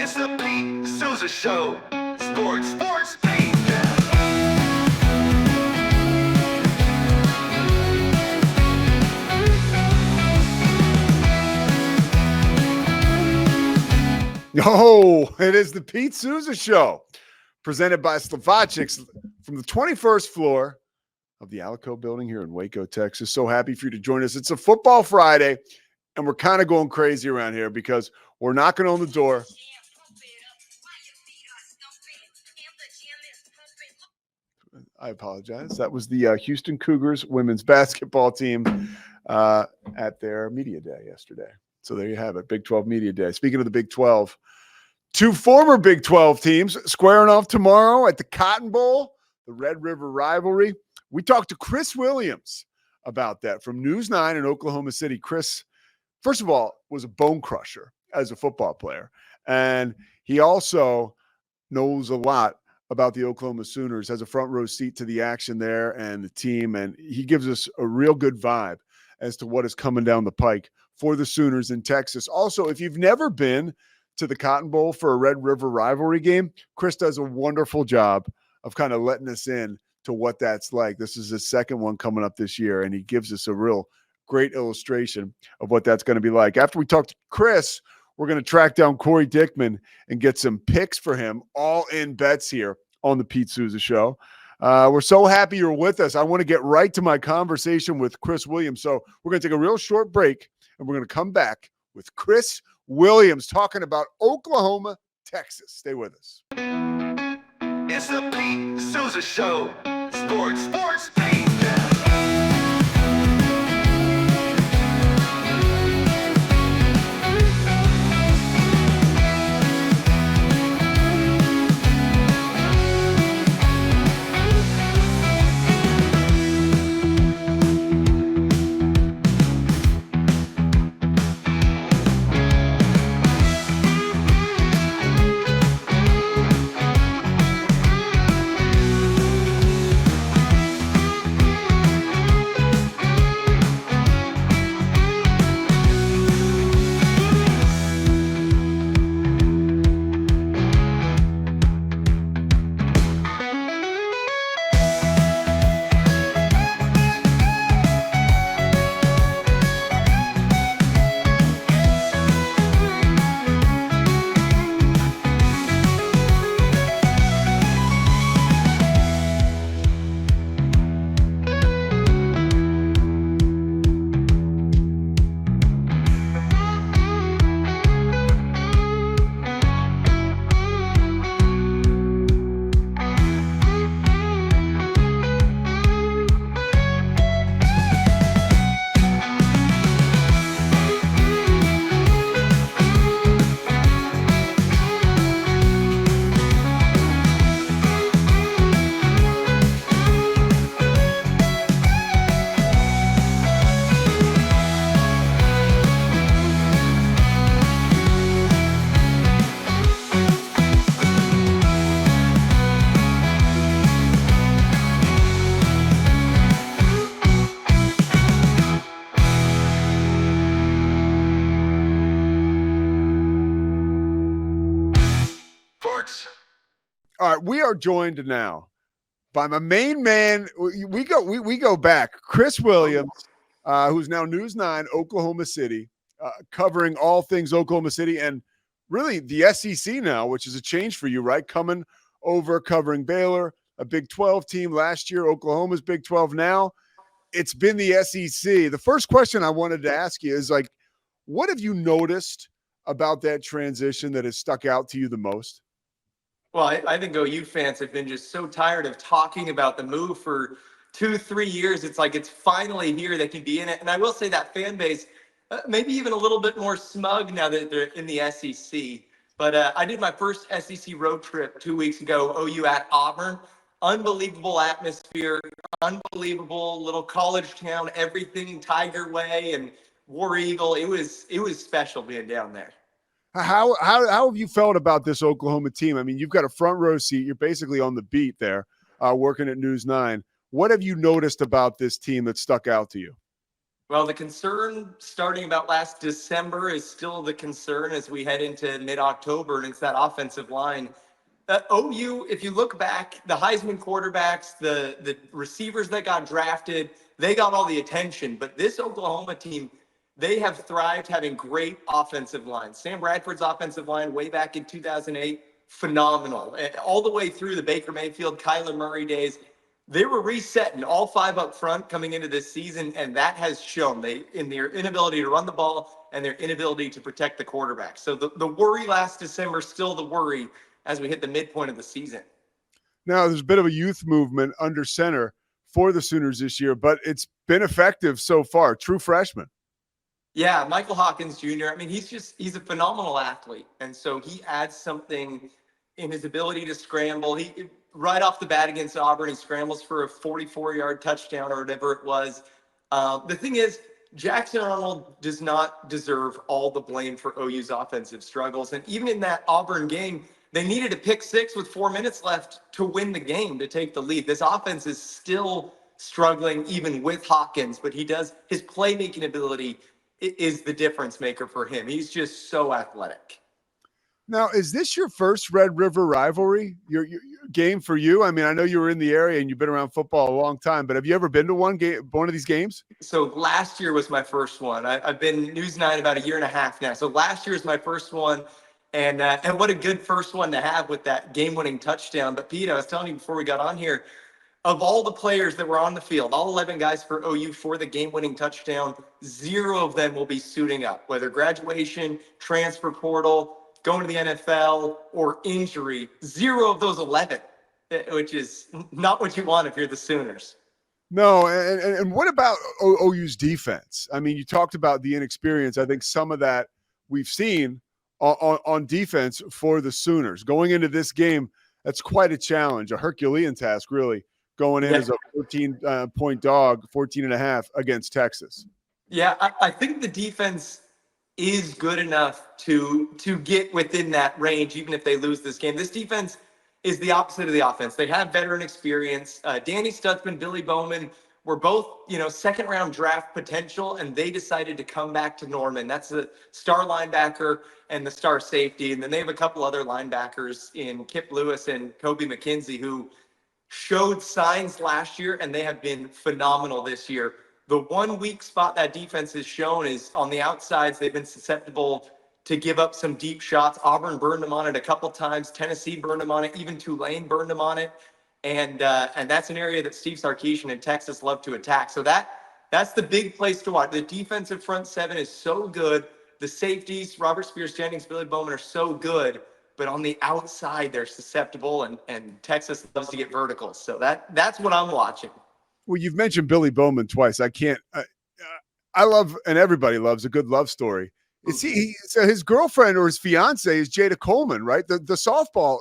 It's the Sousa Show. Sports, Pete. Oh, it is the Pete Sousa Show, presented by Slovaceks from the 21st floor of the Alico building here in Waco, Texas. So happy for you to join us. It's a football Friday, and we're kind of going crazy around here because we're knocking on the door. I apologize. That was the Houston Cougars women's basketball team at their media day yesterday. So there you have it, Big 12 Media Day. Speaking of the Big 12, two former Big 12 teams squaring off tomorrow at the Cotton Bowl, the Red River rivalry. We talked to Chris Williams about that from News 9 in Oklahoma City. Chris, first of all, was a bone crusher as a football player, and he also knows a lot about the Oklahoma Sooners, has a front row seat to the action there and the team, and he gives us a real good vibe as to what is coming down the pike for the Sooners in Texas. Also, if you've never been to the Cotton Bowl for a Red River rivalry game, Chris does a wonderful job of kind of letting us in to what that's like. This is his second one coming up this year, and he gives us a real great illustration of what that's going to be like. After we talk to Chris, we're going to track down Corey Dickman and get some picks for him, all in bets here on the Pete Sousa Show. We're so happy you're with us. I want to get right to my conversation with Chris Williams. So we're going to take a real short break, and we're going to come back with Chris Williams talking about Oklahoma, Texas. Stay with us. It's the Pete Sousa Show. Sports, Pete. All right, we are joined now by my main man. We go back. Chris Williams, who's now News 9, Oklahoma City, covering all things Oklahoma City and really the SEC now, which is a change for you, right? Coming over covering Baylor, a Big 12 team last year. Oklahoma's Big 12 now. It's been the SEC. The first question I wanted to ask you is, like, what have you noticed about that transition that has stuck out to you the most? Well, I think OU fans have been just so tired of talking about the move for 2-3 years. It's like it's finally here. They can be in it. And I will say that fan base, maybe even a little bit more smug now that they're in the SEC. But I did my first SEC road trip 2 weeks ago, OU at Auburn. Unbelievable atmosphere, unbelievable little college town, everything Tiger Way and War Eagle. It was special being down there. How have you felt about this Oklahoma team? I mean, you've got a front row seat. You're basically on the beat there, working at News 9. What have you noticed about this team that stuck out to you? Well, the concern starting about last December is still the concern as we head into mid-October, and it's that offensive line. OU, if you look back, the Heisman quarterbacks, the receivers that got drafted, they got all the attention. But this Oklahoma team, they have thrived having great offensive lines. Sam Bradford's offensive line way back in 2008, phenomenal. All the way through the Baker Mayfield, Kyler Murray days, they were resetting all five up front coming into this season, and that has shown in their inability to run the ball and their inability to protect the quarterback. So the worry last December, still the worry as we hit the midpoint of the season. Now, there's a bit of a youth movement under center for the Sooners this year, but it's been effective so far. True freshman. Yeah, Michael Hawkins Jr. I mean, he's a phenomenal athlete. And so he adds something in his ability to scramble. He right off the bat against Auburn, he scrambles for a 44-yard touchdown or whatever it was. The thing is, Jackson Arnold does not deserve all the blame for OU's offensive struggles. And even in that Auburn game, they needed a pick six with 4 minutes left to win the game, to take the lead. This offense is still struggling even with Hawkins, but his playmaking ability is the difference maker for him. He's just so athletic. Now, is this your first Red River rivalry, your game for you? I mean, I know you were in the area and you've been around football a long time, but have you ever been to one of these games? So last year was my first one. I've been News 9 about a year and a half now. So last year was my first one. And what a good first one to have with that game-winning touchdown. But Pete, I was telling you before we got on here, of all the players that were on the field, all 11 guys for OU for the game-winning touchdown, 0 of them will be suiting up, whether graduation, transfer portal, going to the NFL, or injury. 0 of those 11, which is not what you want if you're the Sooners. No, and what about OU's defense? I mean, you talked about the inexperience. I think some of that we've seen on defense for the Sooners. Going into this game, that's quite a challenge, a Herculean task, really, going in as a 14-point dog, 14.5 against Texas. Yeah, I think the defense is good enough to get within that range, even if they lose this game. This defense is the opposite of the offense. They have veteran experience. Danny Stutzman, Billy Bowman were both, second-round draft potential, and they decided to come back to Norman. That's the star linebacker and the star safety. And then they have a couple other linebackers in Kip Lewis and Kobe McKenzie who showed signs last year, and they have been phenomenal this year. The one weak spot that defense has shown is on the outsides. They've been susceptible to give up some deep shots. Auburn burned them on it a couple times. Tennessee burned them on it. Even Tulane burned them on it. And that's an area that Steve Sarkisian and Texas love to attack. So that's the big place to watch. The defensive front seven is so good. The safeties, Robert Spears Jennings, Billy Bowman, are so good. But on the outside, they're susceptible, and Texas loves to get vertical. So that's what I'm watching. Well, you've mentioned Billy Bowman twice. I love, and everybody loves, a good love story. So his girlfriend or his fiance is Jada Coleman, right? The softball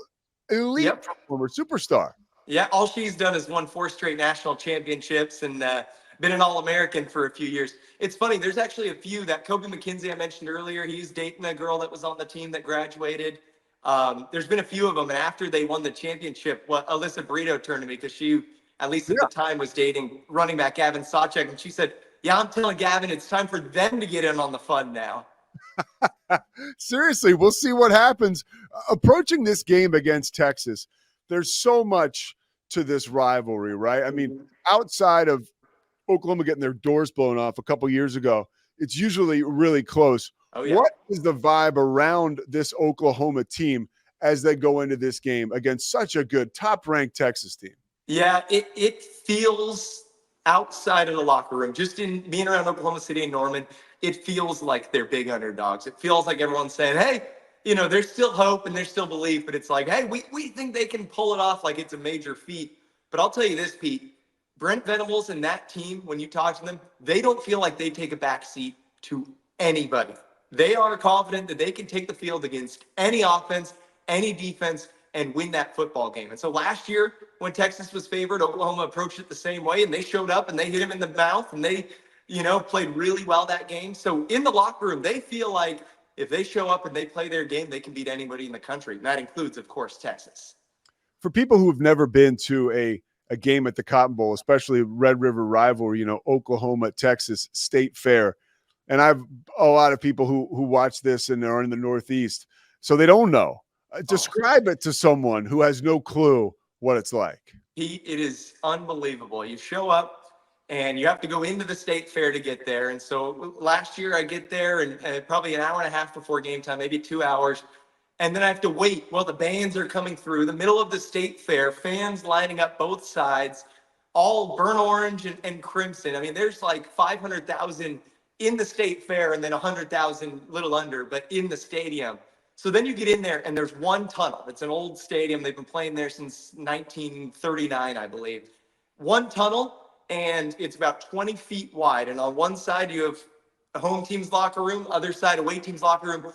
elite performer, superstar. Yeah, all she's done is won 4 straight national championships and been an All-American for a few years. It's funny, there's actually a few. That Kobe McKenzie I mentioned earlier, he was dating a girl that was on the team that graduated. There's been a few of them, and after they won the championship, Alyssa Brito turned to me because she, at least at the time, was dating running back Gavin Sawchuk, and she said, "Yeah, I'm telling Gavin it's time for them to get in on the fun now." Seriously, we'll see what happens. Approaching this game against Texas, there's so much to this rivalry, right? I mean, outside of Oklahoma getting their doors blown off a couple years ago, it's usually really close. Oh, yeah. What is the vibe around this Oklahoma team as they go into this game against such a good top-ranked Texas team? Yeah, it feels outside of the locker room, just in being around Oklahoma City and Norman, it feels like they're big underdogs. It feels like everyone's saying, hey, there's still hope and there's still belief, but it's like, hey, we think they can pull it off like it's a major feat. But I'll tell you this, Pete, Brent Venables and that team, when you talk to them, they don't feel like they take a back seat to anybody. They are confident that they can take the field against any offense, any defense, and win that football game. And so last year, when Texas was favored, Oklahoma approached it the same way, and they showed up and they hit him in the mouth, and they, played really well that game. So in the locker room, they feel like if they show up and they play their game, they can beat anybody in the country. And that includes, of course, Texas. For people who have never been to a a game at the Cotton Bowl, especially Red River rivalry, Oklahoma, Texas, State Fair. And I have a lot of people who watch this and are in the Northeast, so they don't know. Describe it to someone who has no clue what it's like. It is unbelievable. You show up and you have to go into the State Fair to get there. And so last year I get there and probably an hour and a half before game time, maybe 2 hours. And then I have to wait while the bands are coming through the middle of the State Fair, fans lining up both sides, all burnt orange and crimson. I mean, there's like 500,000 in the State Fair and then 100,000 little under, but in the stadium. So then you get in there and there's one tunnel. It's an old stadium. They've been playing there since 1939, I believe. One tunnel, and it's about 20 feet wide. And on one side, you have a home team's locker room, other side, away team's locker room,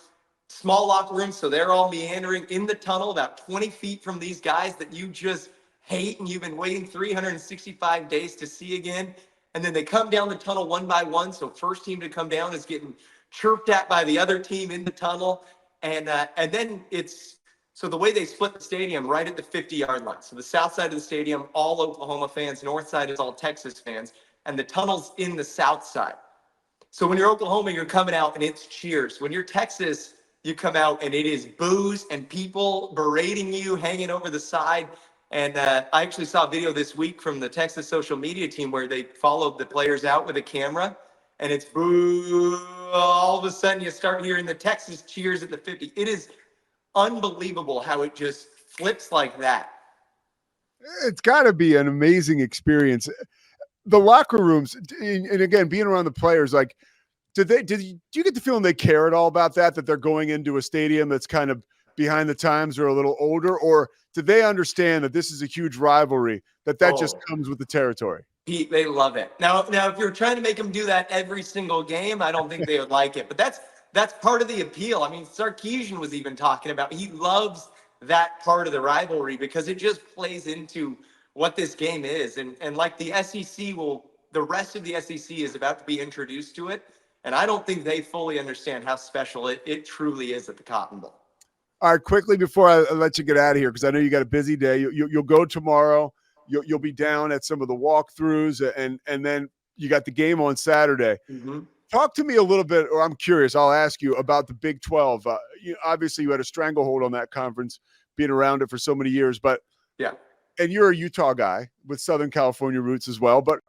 small locker room. So they're all meandering in the tunnel about 20 feet from these guys that you just hate and you've been waiting 365 days to see again. And then they come down the tunnel one by one. So first team to come down is getting chirped at by the other team in the tunnel. And then so the way they split the stadium right at the 50-yard line. So the south side of the stadium, all Oklahoma fans, north side is all Texas fans, and the tunnel's in the south side. So when you're Oklahoma, you're coming out and it's cheers. When you're Texas, you come out and it is boos and people berating you, hanging over the side. And I actually saw a video this week from the Texas social media team where they followed the players out with a camera, and it's boo. All of a sudden you start hearing the Texas cheers at the 50. It is unbelievable how it just flips like that. It's got to be an amazing experience. The locker rooms, and again, being around the players, like, do you get the feeling they care at all about that they're going into a stadium that's kind of behind the times or a little older, or do they understand that this is a huge rivalry, that just comes with the territory? They love it. Now, if you're trying to make them do that every single game, I don't think they would like it. But that's part of the appeal. I mean, Sarkisian was even talking about, he loves that part of the rivalry because it just plays into what this game is. And like the SEC the rest of the SEC is about to be introduced to it. And I don't think they fully understand how special it truly is at the Cotton Bowl. All right, quickly before I let you get out of here, because I know you got a busy day. You'll go tomorrow. You'll be down at some of the walkthroughs, and then you got the game on Saturday. Mm-hmm. Talk to me a little bit, or I'm curious, I'll ask you about the Big 12. Obviously, you had a stranglehold on that conference, being around it for so many years. But yeah, and you're a Utah guy with Southern California roots as well. But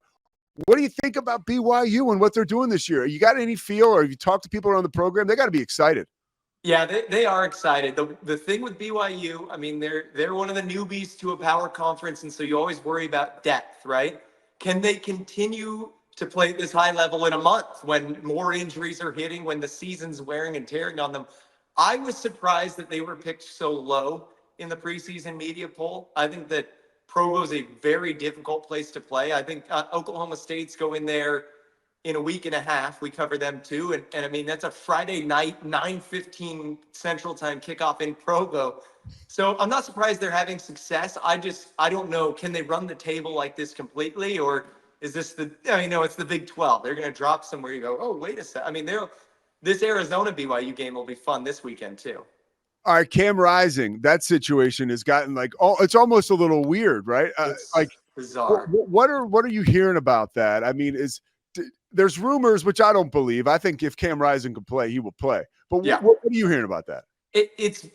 what do you think about BYU and what they're doing this year? You got any feel, or have you talked to people around the program? They got to be excited. Yeah, they are excited. The thing with BYU, I mean, they're one of the newbies to a power conference, and so you always worry about depth, right? Can they continue to play at this high level in a month when more injuries are hitting, when the season's wearing and tearing on them? I was surprised that they were picked so low in the preseason media poll. I think that Provo is a very difficult place to play. I think Oklahoma State's go in there in a week and a half. We cover them too. And I mean, that's a Friday night, 9:15 Central Time kickoff in Provo. So I'm not surprised they're having success. I don't know. Can they run the table like this completely? Or is this it's the Big 12. They're going to drop somewhere. You go, oh, wait a sec. I mean, this Arizona BYU game will be fun this weekend too. All right, Cam Rising, that situation has gotten it's almost a little weird, right? It's bizarre. What are you hearing about that? I mean, there's rumors, which I don't believe. I think if Cam Rising could play, he will play. But yeah. What are you hearing about that? It's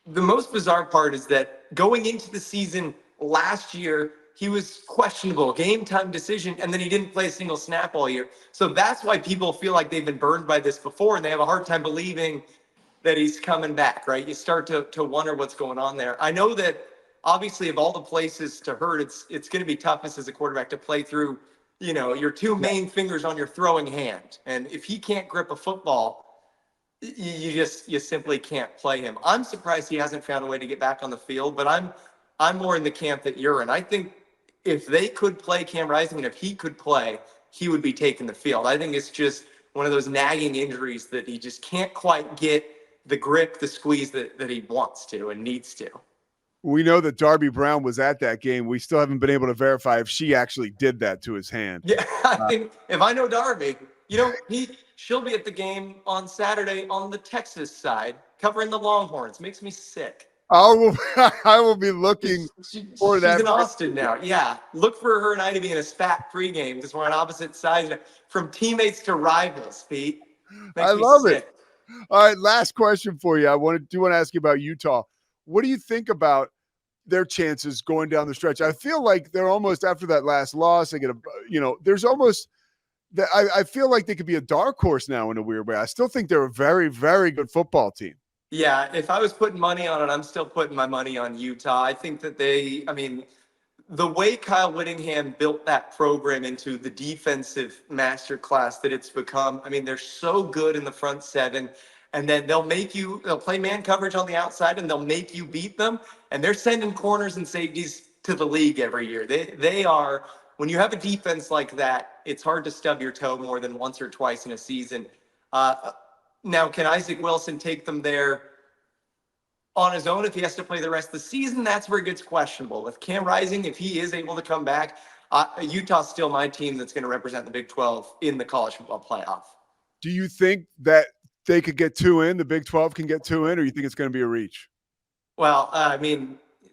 the most bizarre part is that going into the season last year, he was questionable, game time decision, and then he didn't play a single snap all year. So that's why people feel like they've been burned by this before, and they have a hard time believing that he's coming back, right? You start to wonder what's going on there. I know that obviously of all the places to hurt, it's going to be toughest as a quarterback to play through, your two main fingers on your throwing hand. And if he can't grip a football, you simply can't play him. I'm surprised he hasn't found a way to get back on the field, but I'm more in the camp that you're in. I think if they could play Cam Rising, and if he could play, he would be taking the field. I think it's just one of those nagging injuries that he just can't quite get the grip, the squeeze that he wants to and needs to. We know that Darby Brown was at that game. We still haven't been able to verify if she actually did that to his hand. Yeah, I think if I know Darby, she'll be at the game on Saturday on the Texas side, covering the Longhorns. Makes me sick. I will be looking for that. She's in Austin now. Yeah. Look for her and I to be in a spat pregame because we're on opposite sides. From teammates to rivals, Pete. Makes I me love sick. it. All right, last question for you. I want to ask you about Utah. What do you think about their chances going down the stretch? I feel like they're almost after that last loss. They get there's almost that. I feel like they could be a dark horse now in a weird way. I still think they're a very, very good football team. Yeah, if I was putting money on it, I'm still putting my money on Utah. I think that the way Kyle Whittingham built that program into the defensive masterclass that it's become, they're so good in the front seven, and then they'll play man coverage on the outside and they'll make you beat them. And they're sending corners and safeties to the league every year. They are, when you have a defense like that, it's hard to stub your toe more than once or twice in a season. Now, can Isaac Wilson take them there on his own if he has to play the rest of the season? That's where it gets questionable. If Cam Rising, if he is able to come back, Utah's still my team that's going to represent the Big 12 in the college football playoff. Do you think that they could get 2 in, the Big 12 can get 2 in, or you think it's going to be a reach? Well,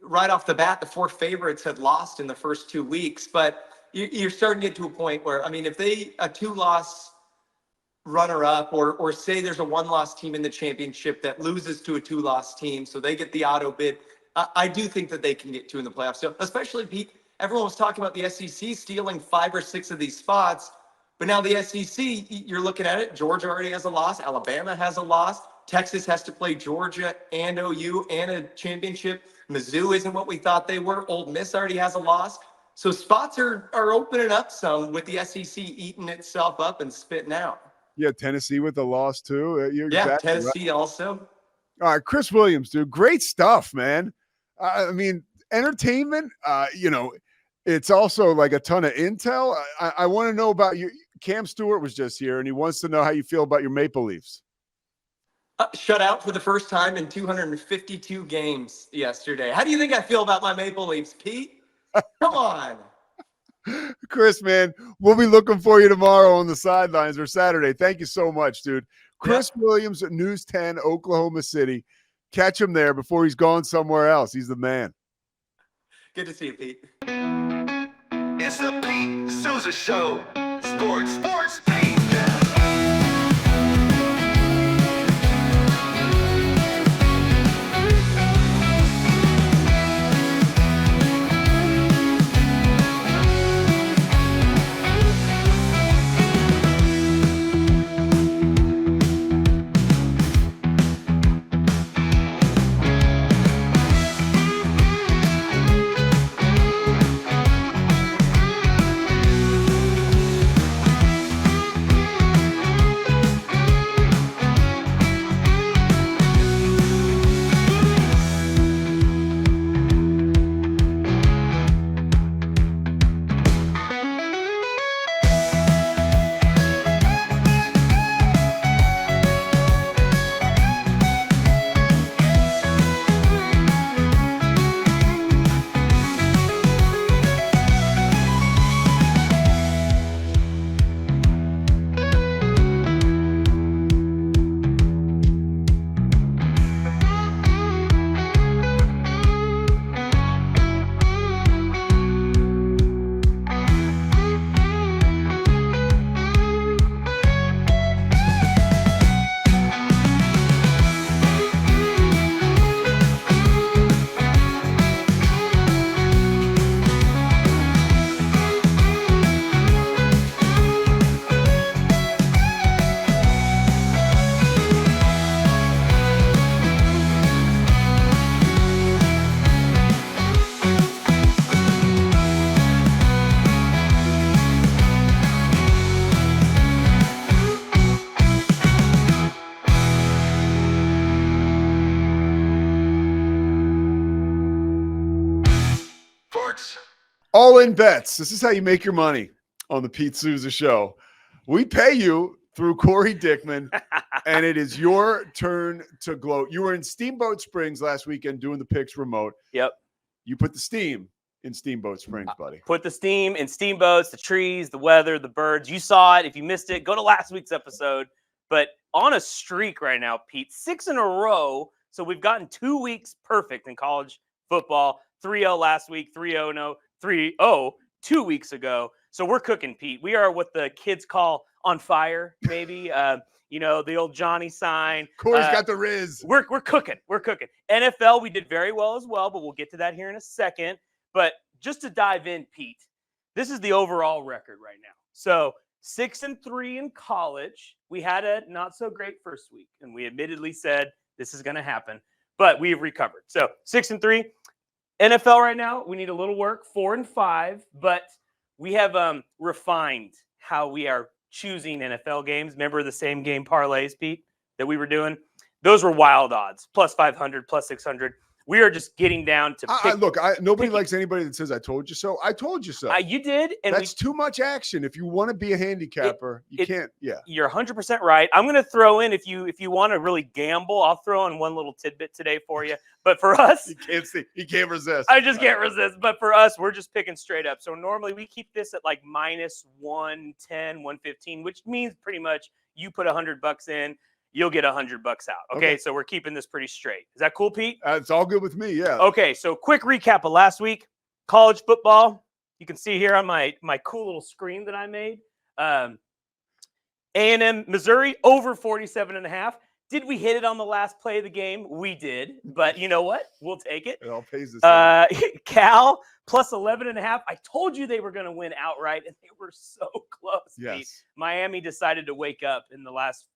right off the bat, the 4 favorites had lost in the first 2 weeks, but you're starting to get to a point where, if a 2-loss runner-up or say there's a 1-loss team in the championship that loses to a 2-loss team, so they get the auto bid, I do think that they can get 2 in the playoffs. So especially, Pete, everyone was talking about the SEC stealing 5 or 6 of these spots, but now the SEC, you're looking at it, Georgia already has a loss, Alabama has a loss, Texas has to play Georgia and OU and a championship, Mizzou isn't what we thought they were, Ole Miss already has a loss. So spots are opening up some with the SEC eating itself up and spitting out. Yeah, Tennessee with the loss too. You're Yeah, exactly Tennessee right. also. All right, Chris Williams, dude, great stuff, man. Entertainment. It's also like a ton of intel. I want to know about you. Cam Stewart was just here, and he wants to know how you feel about your Maple Leafs. Shut out for the first time in 252 games yesterday. How do you think I feel about my Maple Leafs, Pete? Come on. Chris, man, we'll be looking for you tomorrow on the sidelines or Saturday. Thank you so much, dude. Chris Williams at News 10, Oklahoma City. Catch him there before he's gone somewhere else. He's the man. Good to see you, Pete. It's the Pete Sousa Show. Sports, Pete. All in bets. This is how you make your money on the Pete Sousa Show. We pay you through Corey Dickman, and it is your turn to gloat. You were in Steamboat Springs last weekend doing the picks remote. Yep. You put the steam in Steamboat Springs, buddy. Put the steam in steamboats, the trees, the weather, the birds. You saw it. If you missed it, go to last week's episode. But on a streak right now, Pete, 6 in a row So we've gotten 2 weeks perfect in college football. 3-0 last week, 3-0, no, 3-0 2 weeks ago. So we're cooking, Pete. We are what the kids call on fire, maybe. The old Johnny sign. Corey's got the Riz. We're cooking. We're cooking. NFL, we did very well as well, but we'll get to that here in a second. But just to dive in, Pete, this is the overall record right now. So 6-3 in college. We had a not so great first week, and we admittedly said this is going to happen, but we've recovered. So 6-3. NFL right now, we need a little work, 4-5, but we have refined how we are choosing NFL games. Remember the same game parlays, Pete, that we were doing? Those were wild odds, plus 500, plus 600. We are just getting down to pick. Nobody likes anybody that says, I told you so. I told you so. You did. And that's too much action. If you want to be a handicapper, you can't. Yeah. You're 100% right. I'm going to throw in, if you want to really gamble, I'll throw in one little tidbit today for you. But for us, you can't resist. I just can't resist. But for us, we're just picking straight up. So normally we keep this at like minus 110, 115, which means pretty much you put $100 in, you'll get $100 out. Okay, so we're keeping this pretty straight. Is that cool, Pete? It's all good with me, yeah. Okay, so quick recap of last week. College football. You can see here on my cool little screen that I made. A&M, Missouri, over 47.5. Did we hit it on the last play of the game? We did, but you know what? We'll take it. It all pays the same. Cal, plus 11.5. I told you they were going to win outright, and they were so close, Yes. Pete. Miami decided to wake up in the last,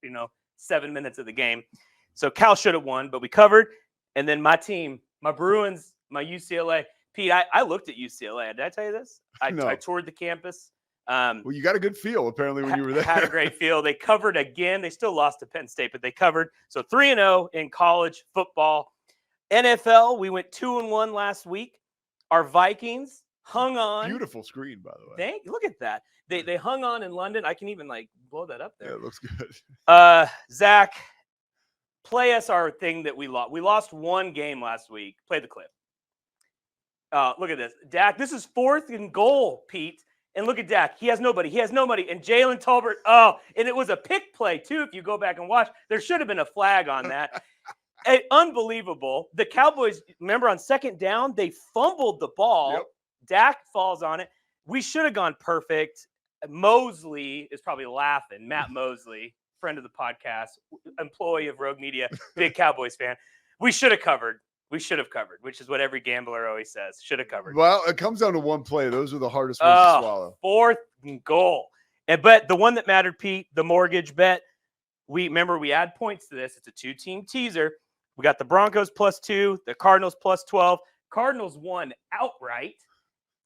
7 minutes of the game. So Cal should have won, but we covered. And then my team, my Bruins, my UCLA. Pete, I looked at UCLA. Did I tell you this? I toured the campus. Well, you got a good feel, apparently, when you were there. Had a great feel. They covered again. They still lost to Penn State, but they covered. So 3-0 in college football. NFL, we went 2-1 last week. Our Vikings hung on. Beautiful screen, by the way. Look at that. They hung on in London. I can even blow that up there. Yeah, it looks good. Zach, play us our thing that we lost. We lost one game last week. Play the clip. Look at this. Dak, this is 4th and goal, Pete. And look at Dak. He has nobody. And Jalen Tolbert. And it was a pick play, too, if you go back and watch. There should have been a flag on that. Unbelievable. The Cowboys, remember, on 2nd down, they fumbled the ball. Yep. Dak falls on it. We should have gone perfect. Mosley is probably laughing. Matt Mosley, friend of the podcast, employee of Rogue Media, big Cowboys fan. We should have covered. Which is what every gambler always says. Should have covered. Well, it comes down to one play. Those are the hardest ones to swallow. 4th and goal. But the one that mattered, Pete, the mortgage bet. We add points to this. It's a 2-team teaser. We got the Broncos +2, the Cardinals +12. Cardinals won outright.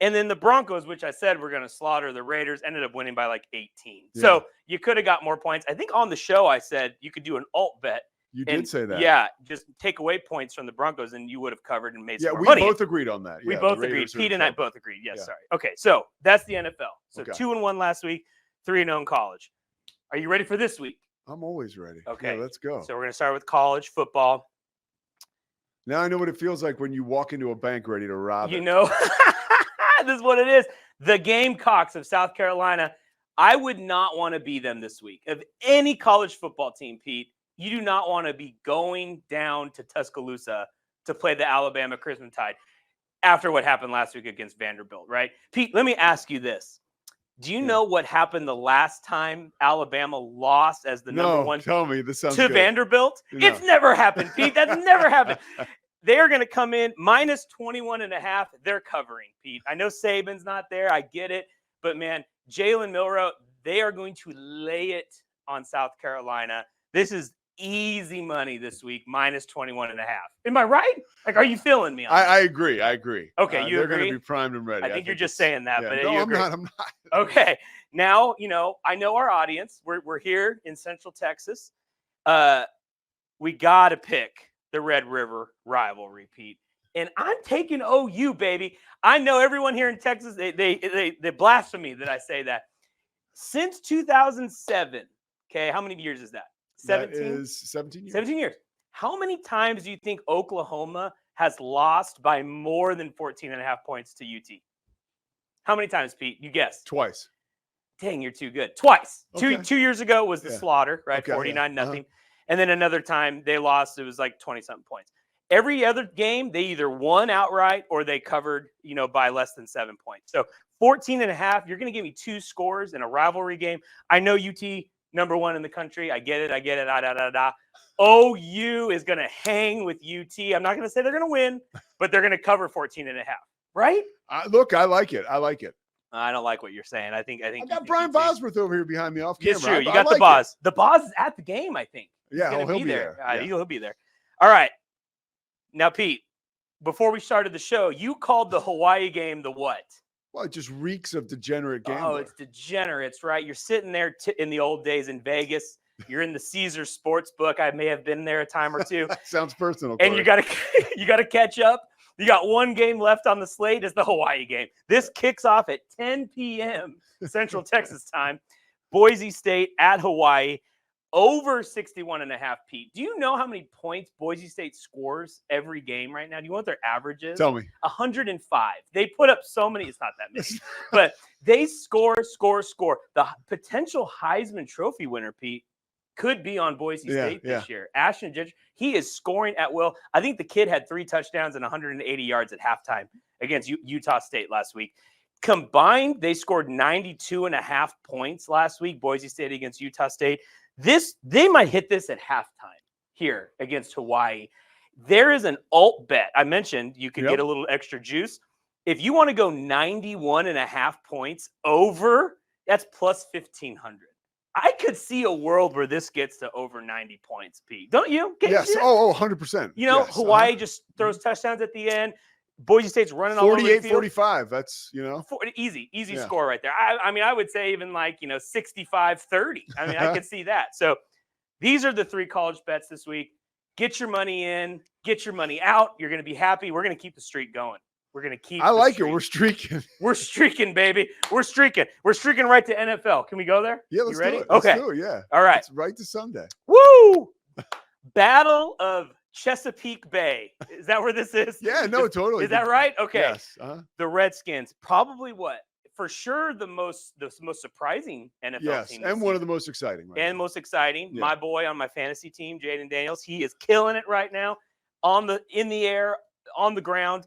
And then the Broncos, which I said were going to slaughter the Raiders, ended up winning by like 18. Yeah. So you could have got more points. I think on the show I said you could do an alt bet. You did say that. Yeah, just take away points from the Broncos and you would have covered and made some more we money. both agreed on that. We both agreed. Pete and I both agreed. Yes, sorry. Okay, so that's the NFL. So 2-1 last week, 3-0 in college. Are you ready for this week? I'm always ready. Okay. Yeah, let's go. So we're going to start with college football. Now I know what it feels like when you walk into a bank ready to rob it. This is what it is. The Gamecocks of South Carolina. I would not want to be them this week. Of any college football team, Pete, you do not want to be going down to Tuscaloosa to play the Alabama Crimson Tide after what happened last week against Vanderbilt, right? Pete, let me ask you this. Do you know what happened the last time Alabama lost as the number one tell me. This sounds to good. Vanderbilt? No. It's never happened, Pete. That's never happened. They are going to come in minus 21.5. They're covering, Pete. I know Saban's not there. I get it. But, man, Jalen Milroe, they are going to lay it on South Carolina. This is easy money this week, minus 21.5. Am I right? Are you feeling me on I agree. Okay, you they're agree? going to be primed and ready. I think you're just saying that. But no, you I'm agree. not. Okay. Now, I know our audience. We're here in Central Texas. We got to pick the Red River rivalry, Pete. And I'm taking OU, baby. I know everyone here in Texas, they blaspheme me that I say that. Since 2007, okay, how many years is that? 17? That is 17 years. 17 years. How many times do you think Oklahoma has lost by more than 14.5 points to UT? How many times, Pete? You guess. Twice. Dang, you're too good. Twice. Okay. Two years ago was the slaughter, right? Okay, 49-0. And then another time they lost, it was like 20-something points. Every other game, they either won outright or they covered, by less than 7 points. So 14.5, you're going to give me 2 scores in a rivalry game. I know UT, number 1 in the country. I get it. OU is going to hang with UT. I'm not going to say they're going to win, but they're going to cover 14.5, right? Look, I like it. I don't like what you're saying. I think I you got think Brian UT. Bosworth over here behind me off camera. It's true. You I got the like Boz. The Boz is at the game, I think. Yeah, He's gonna he'll be there. Yeah. He'll be there. All right. Now, Pete, before we started the show, you called the Hawaii game the what? Well, it just reeks of degenerate gambler. Oh, it's degenerates, right? You're sitting there in the old days in Vegas. You're in the Caesars sports book. I may have been there a time or two. Sounds personal. And Corey. you gotta catch up. You got one game left on the slate. It's the Hawaii game. This kicks off at 10 p.m. Central Texas time. Boise State at Hawaii. Over 61.5, Pete. Do you know how many points Boise State scores every game right now? Do you know what their average is? Tell me. 105. They put up so many. It's not that many. But they score. The potential Heisman Trophy winner, Pete, could be on Boise State this year. Ashton Judge, he is scoring at will. I think the kid had 3 touchdowns and 180 yards at halftime against Utah State last week. Combined, they scored 92.5 points last week, Boise State against Utah State. They might hit this at halftime here against Hawaii. There is an alt bet. I mentioned you could get a little extra juice. If you want to go 91.5 points over, that's plus 1,500. I could see a world where this gets to over 90 points, Pete. Don't you? Yes. Oh, 100%. Hawaii just throws touchdowns at the end. Boise State's running all over the field. 48-45. That's, Easy score right there. I would say even 65-30. I could see that. So these are the 3 college bets this week. Get your money in, get your money out. You're going to be happy. We're going to keep the streak going. We're going to keep I like it. We're streaking. We're streaking, baby. We're streaking. We're streaking right to NFL. Can we go there? Yeah, let's you ready? do it. Okay. Let's do it, yeah. All right. It's right to Sunday. Woo! Battle of Chesapeake Bay. Is that where this is? Yeah, no, totally. Is that right? Okay. Yes. The Redskins, probably what? For sure the most surprising NFL team. And one of the most exciting. Right and now. most exciting. Yeah. My boy on my fantasy team, Jaden Daniels, he is killing it right now in the air, on the ground.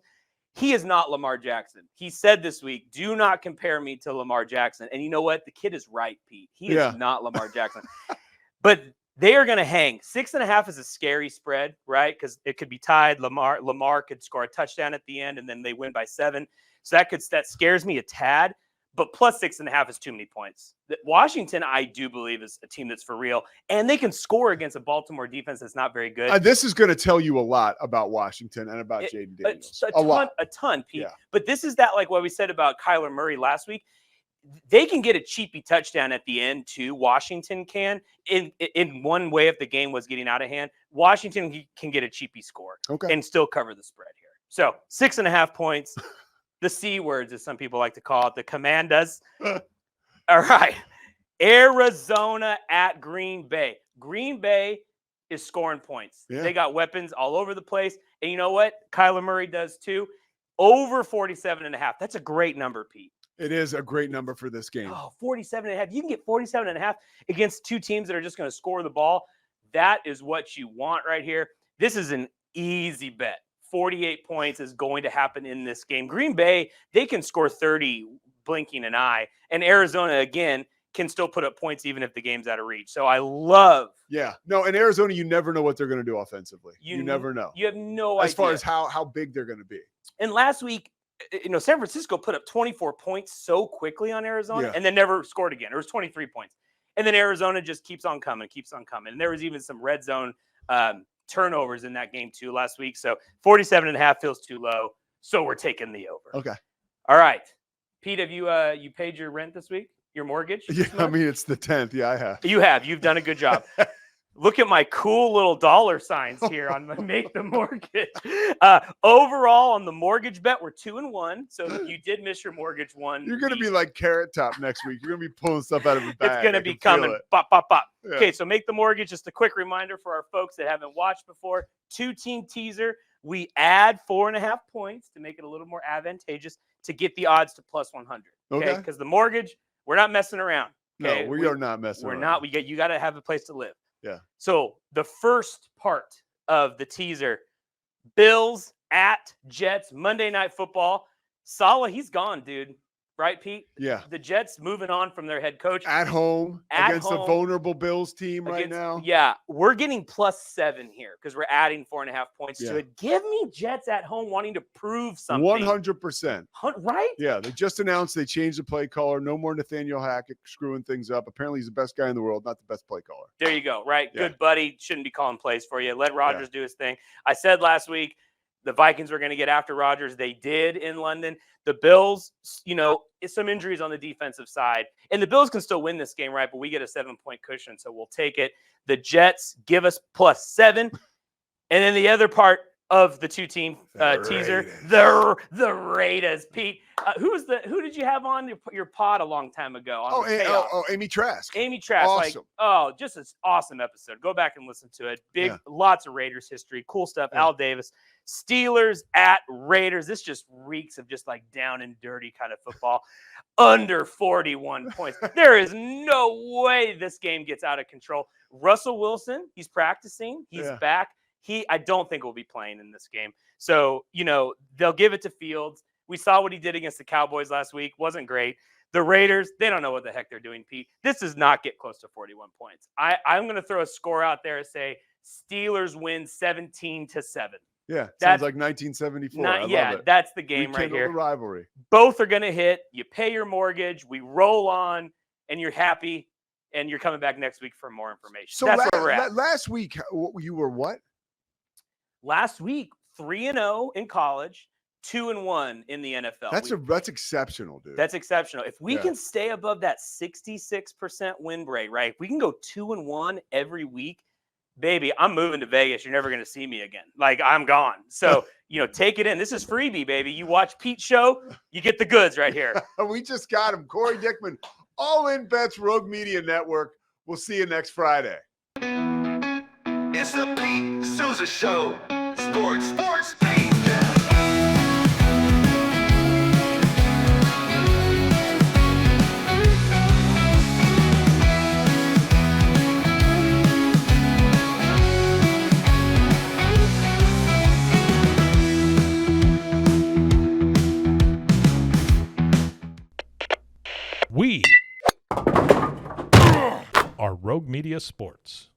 He is not Lamar Jackson. He said this week, do not compare me to Lamar Jackson. And you know what? The kid is right, Pete. He is not Lamar Jackson. But they are going to hang. 6.5 is a scary spread, right? Because it could be tied. Lamar could score a touchdown at the end, and then they win by 7. So that scares me a tad. But plus 6.5 is too many points. Washington, I do believe, is a team that's for real, and they can score against a Baltimore defense that's not very good. This is going to tell you a lot about Washington and about Jaden Daniels. A ton, Pete. Yeah. But this is that, like what we said about Kyler Murray last week. They can get a cheapy touchdown at the end too. Washington can. In one way, if the game was getting out of hand, Washington can get a cheapy score and still cover the spread here. So 6.5 points. The C words, as some people like to call it, the Commandas. All right. Arizona at Green Bay. Green Bay is scoring points. Yeah. They got weapons all over the place. And you know what? Kyler Murray does too. Over 47.5. That's a great number, Pete. It is a great number for this game. Oh, 47.5. You can get 47.5 against 2 teams that are just going to score the ball. That is what you want right here. This is an easy bet. 48 points is going to happen in this game. Green Bay, they can score 30 blinking an eye. And Arizona, again, can still put up points even if the game's out of reach. So I love. Yeah. No, in Arizona, you never know what they're going to do offensively. You never know. You have no idea. As far as how big they're going to be. And last week, San Francisco put up 24 points so quickly on Arizona and then never scored again. It was 23 points. And then Arizona just keeps on coming. And there was even some red zone turnovers in that game too last week. So 47.5 feels too low. So we're taking the over. Okay. All right. Pete, have you paid your rent this week? Your mortgage? Yeah, I mean, it's the 10th. Yeah, I have. You have. You've done a good job. Look at my cool little dollar signs here on my Make the Mortgage. Overall, on the mortgage bet, we're 2-1. So if you did miss your mortgage one, you're going to be like Carrot Top next week. You're going to be pulling stuff out of the bag. It's going to be coming. Pop, pop, pop. Yeah. Okay, so Make the Mortgage, just a quick reminder for our folks that haven't watched before. 2-team teaser. We add 4.5 points to make it a little more advantageous to get the odds to plus 100. Okay, because the mortgage, we're not messing around. Okay? No, we are not messing around. We're not. You got to have a place to live. Yeah. So the first part of the teaser, Bills at Jets, Monday Night Football. Saleh, he's gone, dude. Right, Pete? Yeah. The Jets moving on from their head coach. At home At against a home vulnerable Bills team right now. Yeah, we're getting +7 here because we're adding 4.5 points to Yeah. it. Give me Jets at home wanting to prove something. 100%. Right? Yeah, they just announced they changed the play caller. No more Nathaniel Hackett screwing things up. Apparently, he's the best guy in the world, not the best play caller. There you go. Right. Yeah. Good buddy. Shouldn't be calling plays for you. Let Rodgers do his thing. I said last week the Vikings were going to get after Rodgers. They did in London. The Bills, some injuries on the defensive side. And the Bills can still win this game, right? But we get a 7-point cushion, so we'll take it. The Jets give us +7. And then the other part of the two-team teaser, the Raiders. Pete, who did you have on your pod a long time ago? Amy Trask. Amy Trask. Awesome. Just an awesome episode. Go back and listen to it. Lots of Raiders history. Cool stuff. Yeah. Al Davis. Steelers at Raiders. This just reeks of just like down and dirty kind of football. Under 41 points. There is no way this game gets out of control. Russell Wilson, he's practicing. He's back. I don't think will be playing in this game. So, they'll give it to Fields. We saw what he did against the Cowboys last week. Wasn't great. The Raiders, they don't know what the heck they're doing, Pete. This does not get close to 41 points. I'm going to throw a score out there and say Steelers win 17-7. Yeah, sounds like 1974. I love it. That's the game right Rekindle here. The rivalry. Both are going to hit. You pay your mortgage. We roll on, and you're happy, and you're coming back next week for more information. So that's where we're at. Last week, you were what? Last week, 3-0 in college, 2-1 in the NFL. That's exceptional, dude. That's exceptional. If we can stay above that 66% win rate, right? If we can go 2-1 every week, baby, I'm moving to Vegas. You're never going to see me again. Like, I'm gone. So, take it in. This is freebie, baby. You watch Pete's show, you get the goods right here. We just got him. Corey Dickman, All In Bets, Rogue Media Network. We'll see you next Friday. It's the Pete Sousa Show. Sports, Pete. We are Rogue Media Sports.